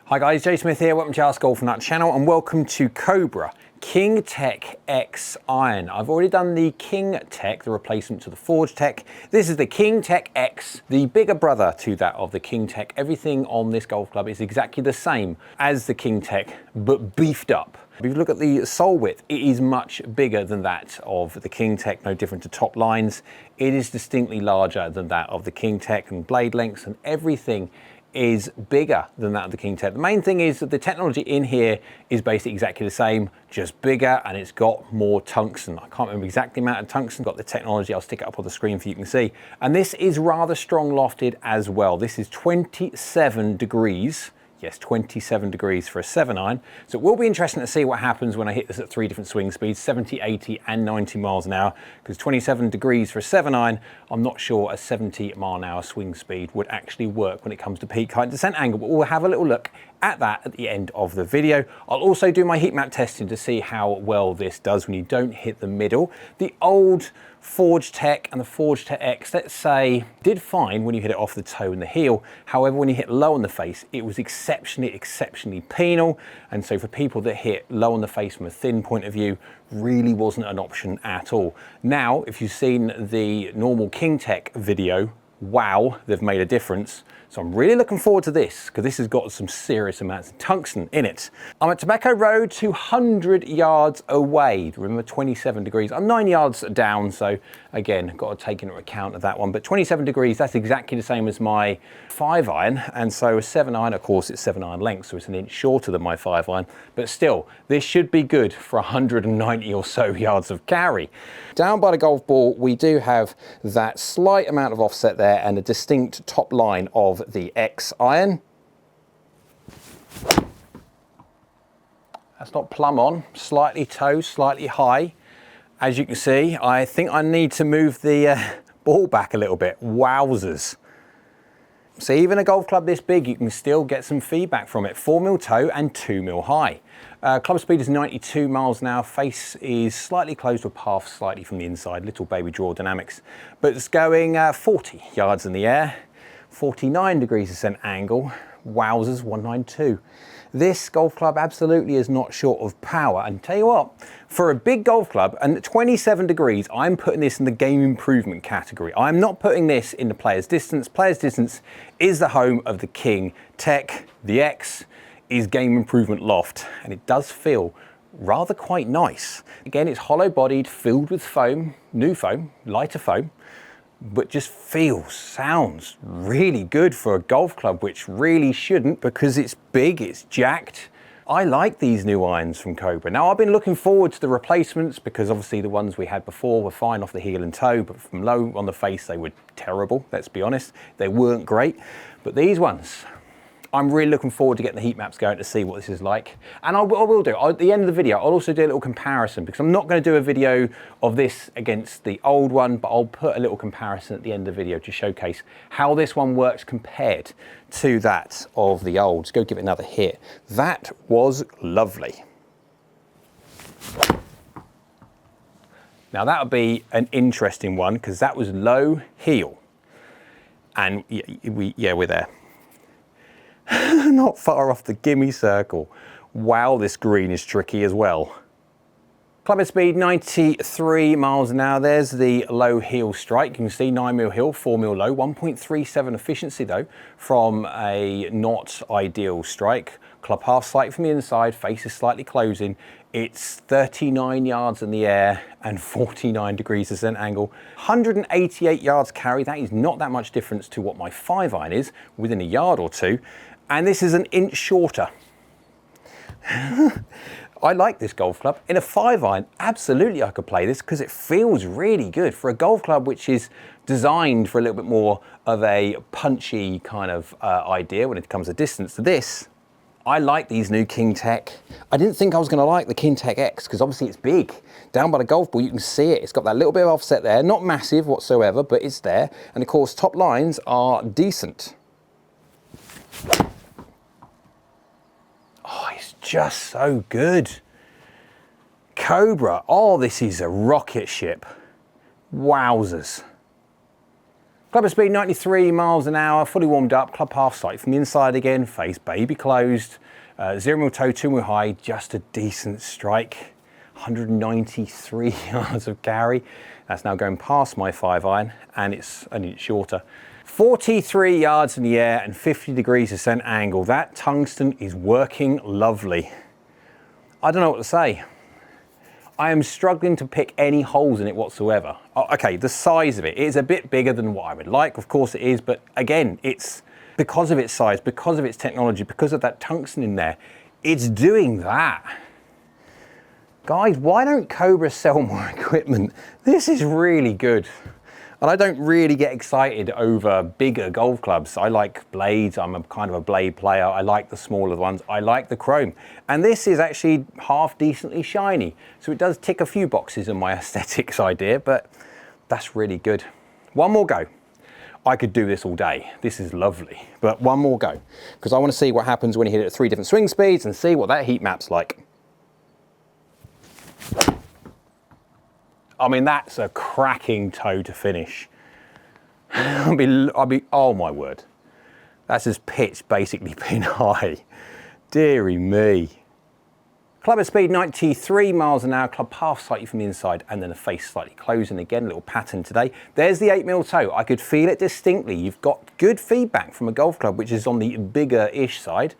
Hi guys, Jay Smith here, welcome to AskGolfNut channel and welcome to Cobra King Tech X Iron. I've already done the King Tech, the replacement to the Forge Tech. This is the King Tech X, the bigger brother to that of the King Tech. Everything on this golf club is exactly the same as the King Tech, but beefed up. If you look at the sole width, it is much bigger than that of the King Tech, no different to top lines. It is distinctly larger than that of the King Tech, and blade lengths and everything is bigger than that of the King Tech. The main thing is that the technology in here is basically exactly the same, just bigger, and it's got more tungsten. I can't remember exactly the amount of tungsten, got the technology, I'll stick it up on the screen for you can see. And this is rather strong lofted as well. This is 27 degrees. Yes, 27 degrees for a 7-iron. So it will be interesting to see what happens when I hit this at 3 different swing speeds, 70, 80 and 90 miles an hour, because 27 degrees for a 7-iron, I'm not sure a 70 mile an hour swing speed would actually work when it comes to peak height and descent angle, but we'll have a little look at that at the end of the video. I'll also do my heat map testing to see how well this does when you don't hit the middle. The old Forge Tech and the Forge Tech X, let's say, did fine when you hit it off the toe and the heel. However, when you hit low on the face, it was exceptionally penal. And so for people that hit low on the face from a thin point of view, really wasn't an option at all. Now, if you've seen the normal King Tech video, wow, they've made a difference. So I'm really looking forward to this, because this has got some serious amounts of tungsten in it. I'm at Tobacco Road, 200 yards away. Remember, 27 degrees. I'm 9 yards down, so again, got to take into account of that one. But 27 degrees, that's exactly the same as my 5-iron. And so a 7-iron, of course, it's 7-iron length, so it's an inch shorter than my 5-iron. But still, this should be good for 190 or so yards of carry. Down by the golf ball, we do have that slight amount of offset there and a distinct top line of the X iron. That's not plumb on, slightly toe, slightly high. As you can see, I think I need to move the ball back a little bit. Wowzers. So even a golf club this big, you can still get some feedback from it. 4 mil toe and 2 mil high. Club speed is 92 miles an hour. Face is slightly closed with path slightly from the inside. Little baby draw dynamics. But it's going 40 yards in the air. 49 degrees descent angle. Wowzers, 192. This golf club absolutely is not short of power. And tell you what, for a big golf club, and at 27 degrees, I'm putting this in the game improvement category. I'm not putting this in the player's distance. Player's distance is the home of the King Tech. The X is game improvement loft, and it does feel rather quite nice. Again, it's hollow bodied, filled with foam, new foam, lighter foam, but just feels, sounds really good for a golf club, which really shouldn't, because it's big, it's jacked. I like these new irons from Cobra. Now, I've been looking forward to the replacements, because obviously the ones we had before were fine off the heel and toe, but from low on the face, they were terrible, let's be honest. They weren't great, but these ones, I'm really looking forward to getting the heat maps going to see what this is like. And I will do, at the end of the video, I'll also do a little comparison, because I'm not going to do a video of this against the old one, but I'll put a little comparison at the end of the video to showcase how this one works compared to that of the old. Let's go give it another hit. That was lovely. Now that would be an interesting one, because that was low heel. And yeah, we're there. Not far off the gimme circle. Wow, this green is tricky as well. Club speed 93 miles an hour. There's the low heel strike. You can see 9 mil heel, 4 mil low, 1.37 efficiency though from a not ideal strike. Club half slightly from the inside, face is slightly closing. It's 39 yards in the air and 49 degrees descent angle. 188 yards carry. That is not that much difference to what my 5-iron is, within a yard or two. And this is an inch shorter. I like this golf club. In a 5-iron, absolutely I could play this, because it feels really good for a golf club which is designed for a little bit more of a punchy kind of idea when it comes to distance. This, I like these new King Tech. I didn't think I was going to like the King Tech X, because obviously it's big. Down by the golf ball, you can see it. It's got that little bit of offset there. Not massive whatsoever, but it's there. And of course, top lines are decent. Oh, it's just so good. Cobra, oh, this is a rocket ship. Wowzers. Club speed 93 miles an hour, fully warmed up, club half sight from the inside again, face baby closed, 0 mil toe, 2 mil high, just a decent strike. 193 yards of carry. That's now going past my 5-iron and it's an inch shorter. 43 yards in the air and 50 degrees ascent angle. That tungsten is working lovely. I don't know what to say. I am struggling to pick any holes in it whatsoever. Okay, the size of it is a bit bigger than what I would like. Of course it is, but again, it's because of its size, because of its technology, because of that tungsten in there, it's doing that. Guys, why don't Cobra sell more equipment? This is really good. And I don't really get excited over bigger golf clubs. I like blades, I'm a kind of a blade player. I like the smaller ones, I like the chrome. And this is actually half decently shiny. So it does tick a few boxes in my aesthetics idea, but that's really good. One more go. I could do this all day. This is lovely, but one more go. Because I want to see what happens when you hit it at 3 different swing speeds and see what that heat map's like. I mean, that's a cracking toe to finish. I'll be, oh my word. That's as pitch basically pin high. Deary me. Club at speed 93 miles an hour, club half slightly from the inside and then the face slightly closing again, a little pattern today. There's the 8 mil toe. I could feel it distinctly. You've got good feedback from a golf club, which is on the bigger-ish side,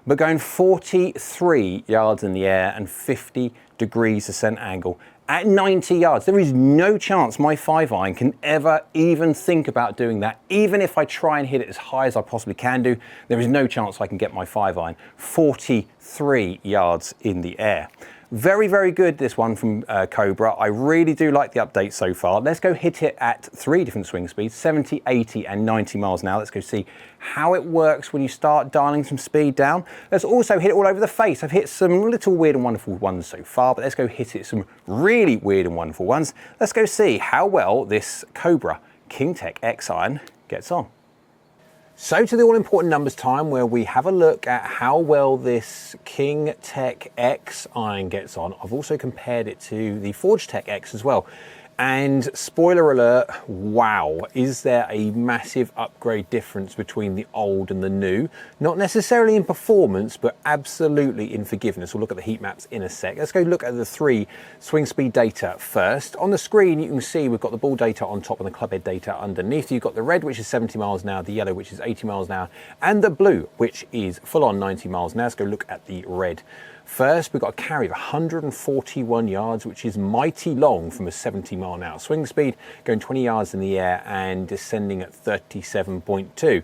but going 43 yards in the air and 50 degrees ascent angle at 90 yards. There is no chance my 5-iron can ever even think about doing that. Even if I try and hit it as high as I possibly can do, there is no chance I can get my 5-iron 43 yards in the air. Very, very good, this one from Cobra. I really do like the update so far. Let's go hit it at 3 different swing speeds, 70, 80 and 90 miles an hour. Let's go see how it works when you start dialing some speed down. Let's also hit it all over the face. I've hit some little weird and wonderful ones so far, but let's go hit it some really weird and wonderful ones. Let's go see how well this Cobra King Tech X iron gets on. So to the all-important numbers time, where we have a look at how well this King Tech X iron gets on. I've also compared it to the Forge Tech X as well. And spoiler alert, wow, is there a massive upgrade difference between the old and the new? Not necessarily in performance, but absolutely in forgiveness. We'll look at the heat maps in a sec. Let's go look at the 3 swing speed data first. On the screen, you can see we've got the ball data on top and the club head data underneath. You've got the red, which is 70 miles an hour, the yellow, which is 80 miles an hour, and the blue, which is full on 90 miles an hour. Let's go look at the red. First, we've got a carry of 141 yards, which is mighty long from a 70 mile an hour swing speed, going 20 yards in the air and descending at 37.2.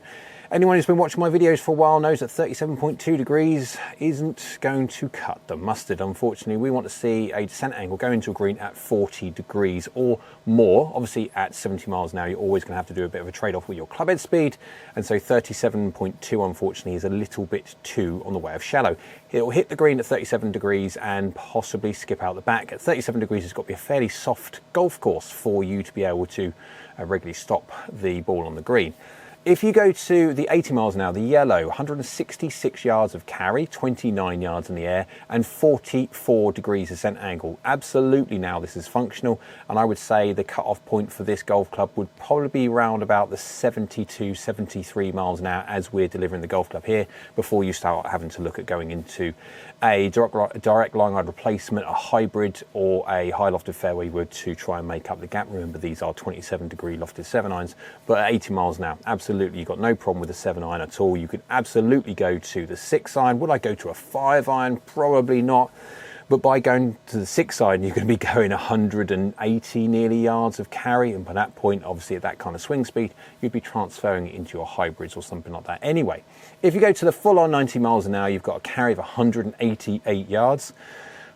Anyone who's been watching my videos for a while knows that 37.2 degrees isn't going to cut the mustard. Unfortunately, we want to see a descent angle go into a green at 40 degrees or more. Obviously, at 70 miles an hour, you're always going to have to do a bit of a trade-off with your club head speed. And so 37.2, unfortunately, is a little bit too on the way of shallow. It'll hit the green at 37 degrees and possibly skip out the back. At 37 degrees, it's got to be a fairly soft golf course for you to be able to regularly stop the ball on the green. If you go to the 80 miles an hour, the yellow, 166 yards of carry, 29 yards in the air, and 44 degrees ascent angle. Absolutely now this is functional, and I would say the cut-off point for this golf club would probably be around about the 72, 73 miles an hour as we're delivering the golf club here, before you start having to look at going into a direct line guide replacement, a hybrid, or a high lofted fairway wood to try and make up the gap. Remember, these are 27 degree lofted 7-irons, but at 80 miles an hour, absolutely, you've got no problem with the 7-iron at all. You could absolutely go to the 6-iron. Would I go to a 5-iron? Probably not. But by going to the 6-iron, you're going to be going 180 nearly yards of carry. And by that point, obviously at that kind of swing speed, you'd be transferring it into your hybrids or something like that anyway. If you go to the full-on 90 miles an hour, you've got a carry of 188 yards.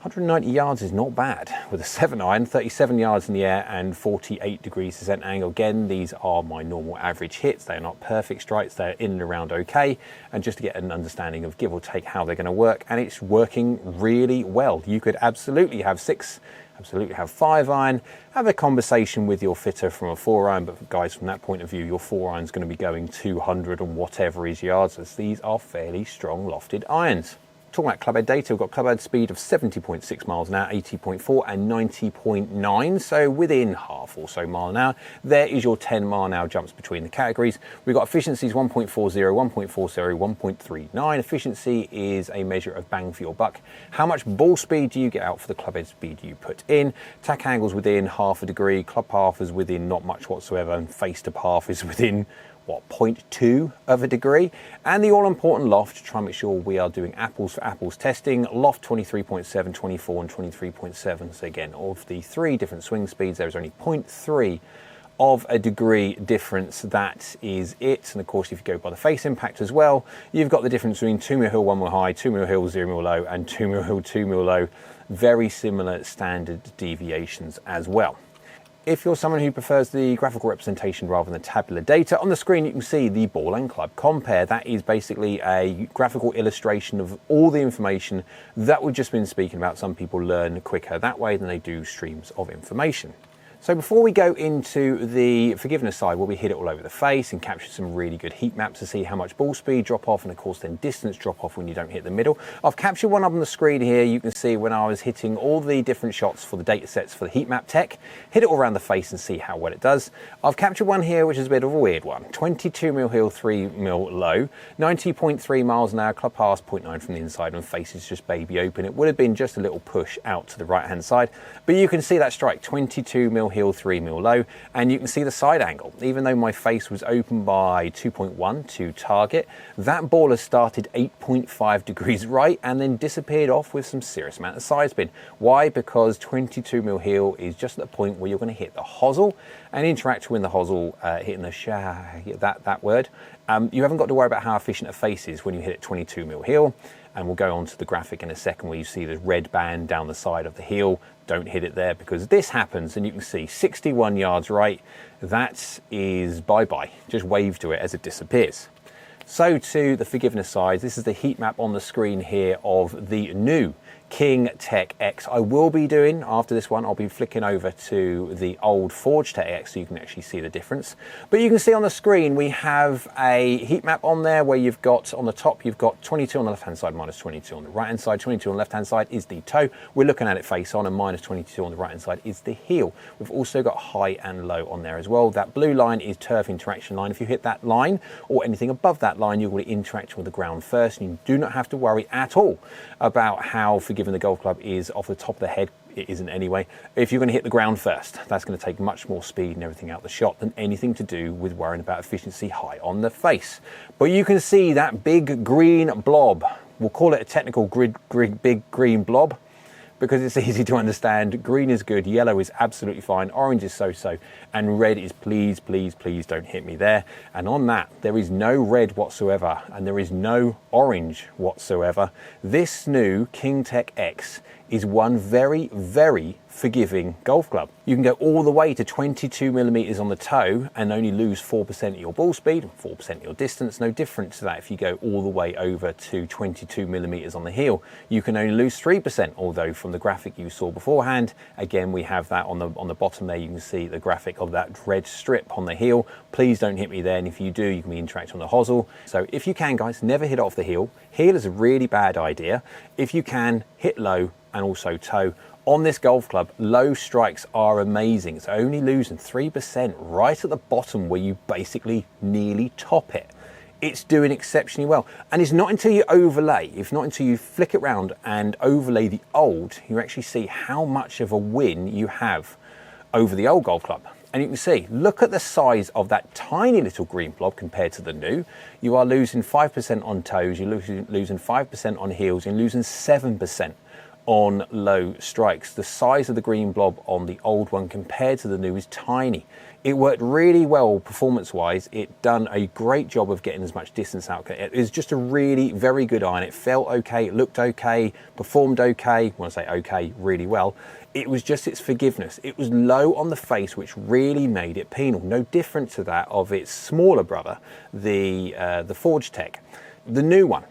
190 yards is not bad with a 7-iron, 37 yards in the air and 48 degrees descent angle. Again, these are my normal average hits. They're not perfect strikes, they're in and around okay. And just to get an understanding of give or take how they're going to work, and it's working really well. You could absolutely have 6, absolutely have 5-iron, have a conversation with your fitter from a 4-iron, but guys, from that point of view, your 4-iron is going to be going 200 and whatever is yards, as these are fairly strong lofted irons. talking about clubhead data, we've got clubhead speed of 70.6 miles an hour, 80.4 and 90.9, so within half or so mile an hour. There is your 10 mile an hour jumps between the categories. We've got efficiencies 1.40, 1.40, 1.39. Efficiency is a measure of bang for your buck. How much ball speed do you get out for the clubhead speed you put in? Tack angles within half a degree, club path is within not much whatsoever, and face to path is within what, 0.2 of a degree. And the all-important loft, to try and make sure we are doing apples for apples testing, loft 23.7, 24 and 23.7. So again, of the 3 different swing speeds, there is only 0.3 of a degree difference. That is it. And of course, if you go by the face impact as well, you've got the difference between 2 mil hill, 1 mil high, 2 mil hill, 0 mil low, and 2 mil hill, 2 mil low. Very similar standard deviations as well. If you're someone who prefers the graphical representation rather than the tabular data, on the screen you can see the ball and club compare. That is basically a graphical illustration of all the information that we've just been speaking about. Some people learn quicker that way than they do streams of information. So before we go into the forgiveness side, where we hit it all over the face and capture some really good heat maps to see how much ball speed drop off and of course then distance drop off when you don't hit the middle. I've captured one up on the screen here. You can see when I was hitting all the different shots for the data sets for the heat map tech, hit it all around the face and see how well it does. I've captured one here which is a bit of a weird one. 22 mil hill, 3 mil low, 90.3 miles an hour, club pass 0.9 from the inside and face is just baby open. It would have been just a little push out to the right hand side, but you can see that strike, 22 mil hill, 3 mil low, and you can see the side angle. Even though my face was open by 2.1 to target, that ball has started 8.5 degrees right and then disappeared off with some serious amount of side spin. Why? Because 22 mil heel is just at the point where you're going to hit the hosel and interact with the hosel, hitting the that word. You haven't got to worry about how efficient a face is when you hit it 22 mil heel. And we'll go on to the graphic in a second where you see the red band down the side of the heel. Don't hit it there because this happens, and you can see 61 yards right. That is bye-bye. Just wave to it as it disappears. So to the forgiveness side, this is the heat map on the screen here of the new King TEC X. I will be doing, after this one, I'll be flicking over to the old Forged TEC X so you can actually see the difference. But you can see on the screen we have a heat map on there where you've got, on the top, you've got 22 on the left-hand side, minus 22 on the right-hand side. 22 on the left-hand side is the toe. We're looking at it face on, and minus 22 on the right-hand side is the heel. We've also got high and low on there as well. That blue line is turf interaction line. If you hit that line or anything above that line, you're going to interact with the ground first, and you do not have to worry at all about how forgiving the golf club is off the top of the head. It isn't anyway. If you're going to hit the ground first, that's going to take much more speed and everything out the shot than anything to do with worrying about efficiency high on the face. But you can see that big green blob. We'll call it a technical big green blob because it's easy to understand. Green is good, yellow is absolutely fine, orange is so-so, and red is please, please, please don't hit me there. And on that, there is no red whatsoever, and there is no orange whatsoever. This new King TEC X is one very, very forgiving golf club. You can go all the way to 22 millimeters on the toe and only lose 4% of your ball speed and 4% of your distance. No different to that if you go all the way over to 22 millimeters on the heel. You can only lose 3%, although from the graphic you saw beforehand, again, we have that on the bottom there. You can see the graphic of that red strip on the heel. Please don't hit me there, and if you do, you can be interacting on the hosel. So if you can, guys, never hit off the heel. Heel is a really bad idea. If you can, hit low and also toe. On this golf club, low strikes are amazing. It's only losing 3% right at the bottom where you basically nearly top it. It's doing exceptionally well. And it's not until you overlay, if not until you flick it around and overlay the old, you actually see how much of a win you have over the old golf club. And you can see, look at the size of that tiny little green blob compared to the new. You are losing 5% on toes, you're losing 5% on heels, you're losing 7% on low strikes. The size of the green blob on the old one compared to the new is tiny. It worked really well performance-wise. It done a great job of getting as much distance out. It is just a really very good iron. It felt okay, it looked okay, performed okay. When I say okay, really well. It was just its forgiveness. It was low on the face, which really made it penal. No different to that of its smaller brother, the Forged TEC. The new one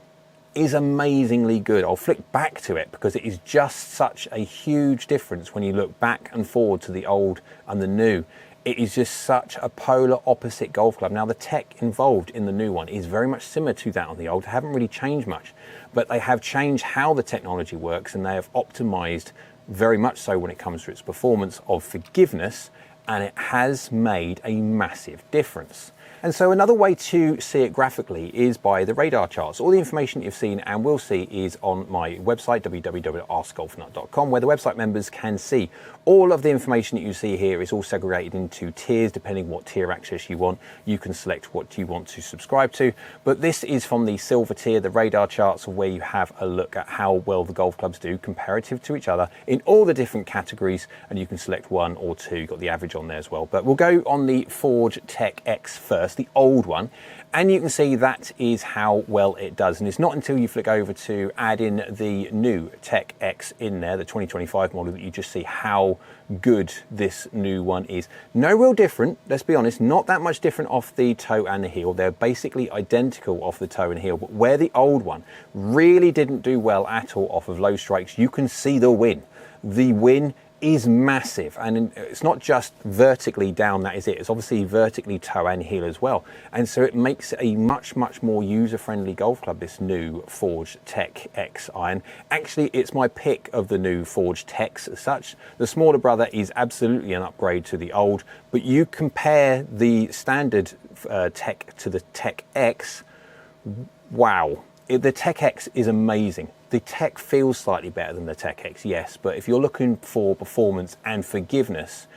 is amazingly good. I'll flick back to it because it is just such a huge difference when you look back and forward to the old and the new. It is just such a polar opposite golf club. Now the tech involved in the new one is very much similar to that on the old. It haven't really changed much, but they have changed how the technology works, and they have optimized very much so when it comes to its performance of forgiveness, and it has made a massive difference. And so another way to see it graphically is by the radar charts. All the information you've seen and will see is on my website, www.askgolfnut.com, where the website members can see all of the information that you see here is all segregated into tiers, depending what tier access you want. You can select what you want to subscribe to. But this is from the silver tier, the radar charts, where you have a look at how well the golf clubs do comparative to each other in all the different categories, and you can select one or two. You've got the average on there as well. But we'll go on the Forge TEC X first, the old one, and you can see that is how well it does. And it's not until you flick over to add in the new TEC X in there, the 2025 model, that you just see how good this new one is. No real different, let's be honest, not that much different off the toe and the heel. They're basically identical off the toe and heel, but where the old one really didn't do well at all off of low strikes, you can see the win. The win is massive, and it's not just vertically down, that is it. It's obviously vertically toe and heel as well, and so it makes it a much more user-friendly golf club, this new Forge TEC X iron. Actually, it's my pick of the new Forge TECs as such. The smaller brother is absolutely an upgrade to the old, but you compare the standard TEC to the TEC X, wow. The TEC X is amazing. The TEC feels slightly better than the TEC X, yes, but if you're looking for performance and forgiveness,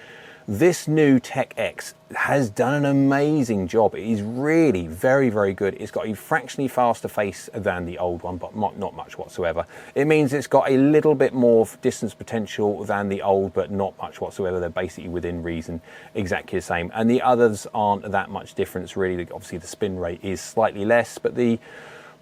this new TEC X has done an amazing job. It is really very good. It's got a fractionally faster face than the old one, but not much whatsoever. It means it's got a little bit more distance potential than the old, but not much whatsoever. They're basically within reason, exactly the same. And the others aren't that much difference, really. Obviously, the spin rate is slightly less, but the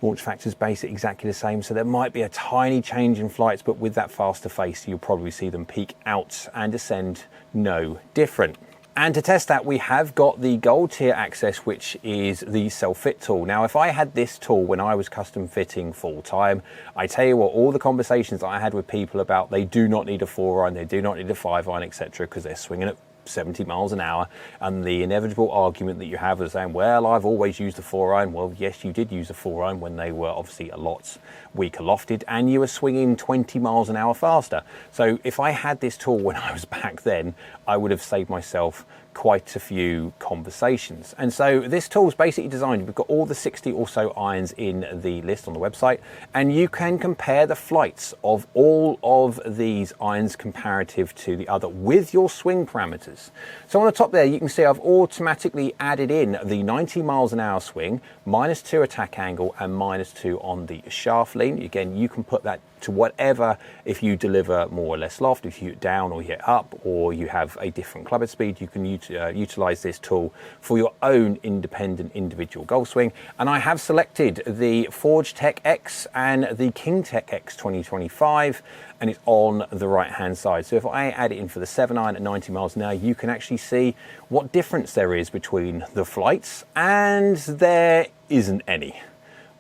launch factor is basically exactly the same, so there might be a tiny change in flights, but with that faster face, you'll probably see them peak out and descend no different. And to test that, we have got the gold tier access, which is the self-fit tool. Now, if I had this tool when I was custom fitting full time, I tell you what, all the conversations that I had with people about they do not need a 4-iron, they do not need a 5-iron, etc., because they're swinging at 70 miles an hour, and the inevitable argument that you have is saying, well, I've always used a 4-iron. Well, yes, you did use a 4-iron when they were obviously a lot weaker lofted, and you were swinging 20 miles an hour faster. So if I had this tool when I was back then, I would have saved myself quite a few conversations. And so this tool is basically designed, we've got all the 60 or so irons in the list on the website, and you can compare the flights of all of these irons comparative to the other with your swing parameters. So on the top there, you can see I've automatically added in the 90 miles an hour swing, -2 attack angle, and -2 on the shaft lean. Again, you can put that to whatever, if you deliver more or less loft, if you hit down or you hit up, or you have a different clubhead speed, you can utilize this tool for your own independent individual golf swing. And I have selected the Forge TEC X and the King TEC X 2025, and it's on the right hand side. So if I add it in for the 7-iron at 90 miles an hour, you can actually see what difference there is between the flights, and there isn't any.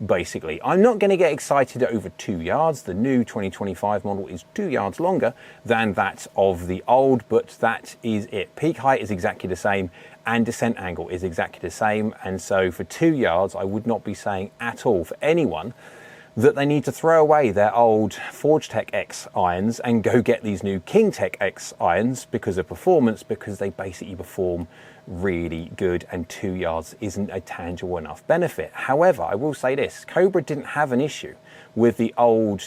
Basically, I'm not going to get excited at over 2 yards. The new 2025 model is 2 yards longer than that of the old, but that is it. Peak height is exactly the same, and descent angle is exactly the same. And so for 2 yards, I would not be saying at all for anyone that they need to throw away their old Forge TEC X irons and go get these new King TEC X irons because of performance, because they basically perform really good, and 2 yards isn't a tangible enough benefit. However, I will say this, Cobra didn't have an issue with the old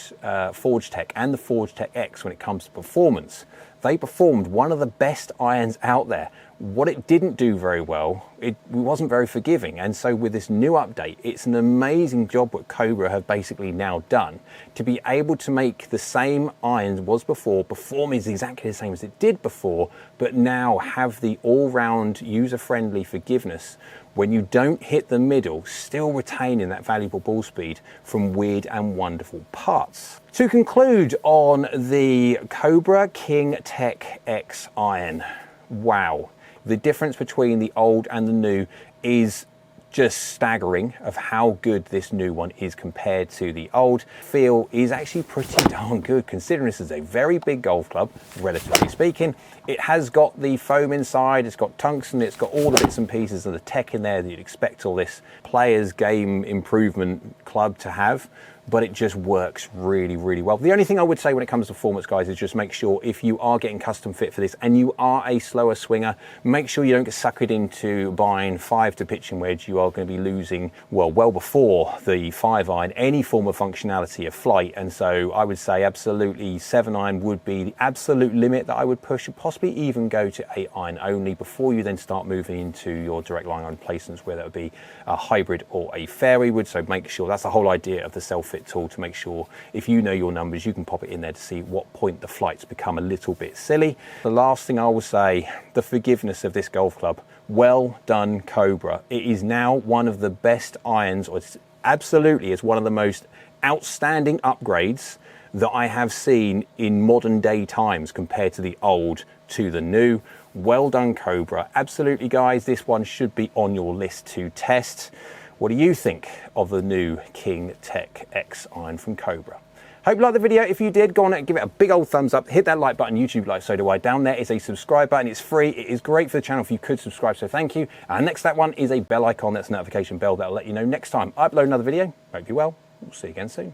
Forge TEC and the Forge TEC X when it comes to performance. They performed one of the best irons out there. What it didn't do very well, it wasn't very forgiving. And so with this new update, it's an amazing job what Cobra have basically now done to be able to make the same irons was before, perform is exactly the same as it did before, but now have the all-round user-friendly forgiveness when you don't hit the middle, still retaining that valuable ball speed from weird and wonderful parts. To conclude on the Cobra King TEC X iron, wow. The difference between the old and the new is just staggering of how good this new one is compared to the old. Feel is actually pretty darn good considering this is a very big golf club, relatively speaking. It has got the foam inside, it's got tungsten, it's got all the bits and pieces of the tech in there that you'd expect all this players game improvement club to have. but it just works really, really well. The only thing I would say when it comes to performance, guys, is just make sure if you are getting custom fit for this and you are a slower swinger, make sure you don't get suckered into buying 5 to pitching wedge. You are going to be losing, well before the 5-iron, any form of functionality of flight. And so I would say absolutely 7-iron would be the absolute limit that I would push, and possibly even go to 8-iron only before you then start moving into your direct line iron placements, where that would be a hybrid or a fairway wood. So make sure, that's the whole idea of the self-fit tool, to make sure if you know your numbers, you can pop it in there to see what point the flights become a little bit silly. The last thing I will say, the forgiveness of this golf club. Well done, Cobra. It is now one of the best irons, or it's absolutely is one of the most outstanding upgrades that I have seen in modern day times compared to the old to the new. Well done, Cobra. Absolutely, guys, this one should be on your list to test. What do you think of the new King Tech X iron from Cobra? Hope you liked the video. If you did, go on and give it a big old thumbs up. Hit that like button. YouTube like, so do I. Down there is a subscribe button. It's free. It is great for the channel if you could subscribe, so thank you. And next to that one is a bell icon. That's a notification bell that'll let you know next time I upload another video. Hope you're well. We'll see you again soon.